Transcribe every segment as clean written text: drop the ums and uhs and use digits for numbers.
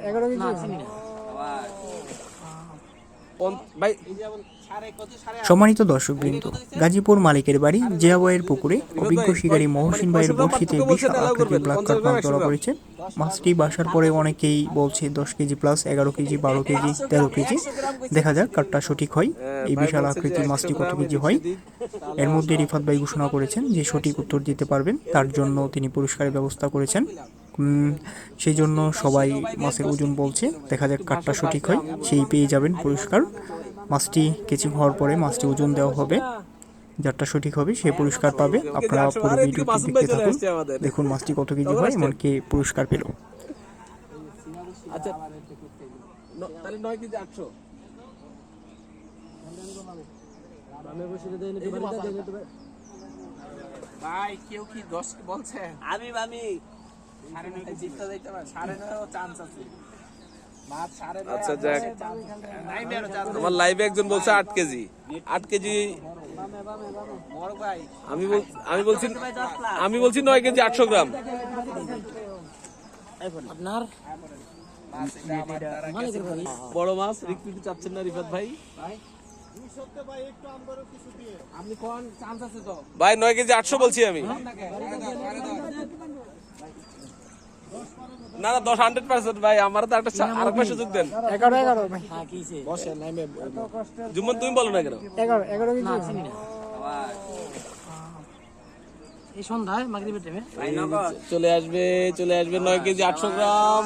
11 KG ভাই। সম্মানিত দর্শকবৃন্দ, গাজীপুর মালিকের বাড়ি জিয়াবয়ের পুকুরে অভিজ্ঞ শিকারী মহসিন ভাইয়ের বড়শিতে বিশাল আকৃতির ব্ল্যাক কার্প মাছ ধরা পড়েছে। মাছটি বাসার পরে অনেকেই বলছে 10 KG plus, 11 KG, 12 KG, 13 KG. দেখা যাক কারটা সঠিক হয়। এই বিশাল আকৃতির মাছটি কত কেজি হয়। এর মধ্যে রিফাত ভাই ঘোষণা করেছেন যে সঠিক উত্তর দিতে পারবেন তার জন্য তিনি পুরস্কারের ব্যবস্থা করেছেন। সেই জন্য সবাই মাছের ওজন বলছে, দেখা যাক কারটা সঠিক হয়, সেই পেয়ে যাবেন পুরস্কার। মাছটি কেচিং হওয়ার পরে মাছটি ওজন দেওয়া হবে, যারটা সঠিক হবে সে পুরস্কার পাবে। আপনারা পুরো ভিডিওটি দেখতে থাকুন, দেখুন মাছটি কত কেজি হয়, এমনকি পুরস্কার পেল। আচ্ছা, তাহলে 9 কেজি 800। ভাই কেউ কি 10 বলছে? আমি 9.5 জিততে যাইতে পারে, 9.5 চান্স আছে। মাছ 9.5। আচ্ছা যাক, আমার লাইভে একজন বলছে 8 কেজি। 8 কেজি বড় ভাই। আমি বলছি 9 কেজি 800 গ্রাম। আপনার বড় মাছ রিকপিটি চাচ্ছেন না রিফাত ভাই? ভাই 9 কেজি 800 বলছি আমি। না না 10 100% ভাই, আমার তো একটা আরেকবার সুযোগ দেন। 11 ভাই বসে নাইমে জুম্মন তুমি বলো না কেন? 11 কেজি এই সন্ধ্যায় মাগরিবের টাইমে চলে আসবে 9 কেজি 800 গ্রাম।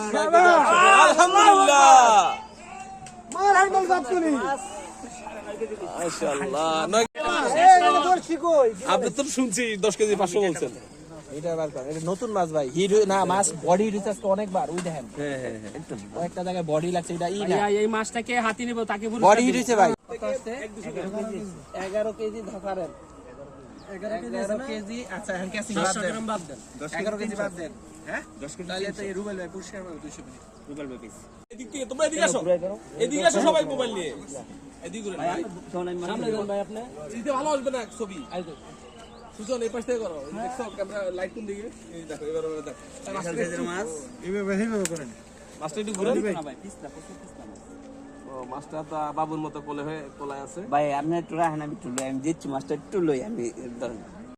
আলহামদুলিল্লাহ, মাশাআল্লাহ। আপনি তো শুনছি 10 কেজি 500 বলছেন। এটা নতুন মাছ ভাই, হিট না মাছ বডি রিচার্জ অনেকবার ওই দেখেন। হ্যাঁ হ্যাঁ একটা জায়গায় বডি লাগছে, এটা এই মাছটাকে হাতি নেব তাকে বডি হিট হইছে ভাই। 11 কেজি ধকারেন 11 কেজি। আচ্ছা এখন ক্যাসিং বাদ দেন 11 কেজি বাদ দেন। হ্যাঁ 10 কেজি তাহলে তো এই রুবেল ভাই পুরস্কার পাবে 200 টাকা। রুবেল ভাই পিস এদিক থেকে তোমরা এদিকে আসো, এদিকে আসো সবাই মোবাইল নিয়ে এদিকে ঘুরে ভাই। সামনে যান ভাই আপনি, দিতে ভালো আসবে না ছবি। সুজন এই পাশ থেকে করো, দেখছো ক্যামেরা লাইট কোন দিকে? এই দেখো এবার দেখো মাছ এইভাবে করেন। মাছটা একটু ঘুরে দিবে না ভাই, পিছলা পিছলা মাছ। ও মাছটা তো বাবুর মতো কোলে হয়ে কোলায় আছে ভাই। আপনি একটু রাখেন, আমি একটু লই, আমি দিচ্ছি মাছটা একটু লই, আমি ধরেন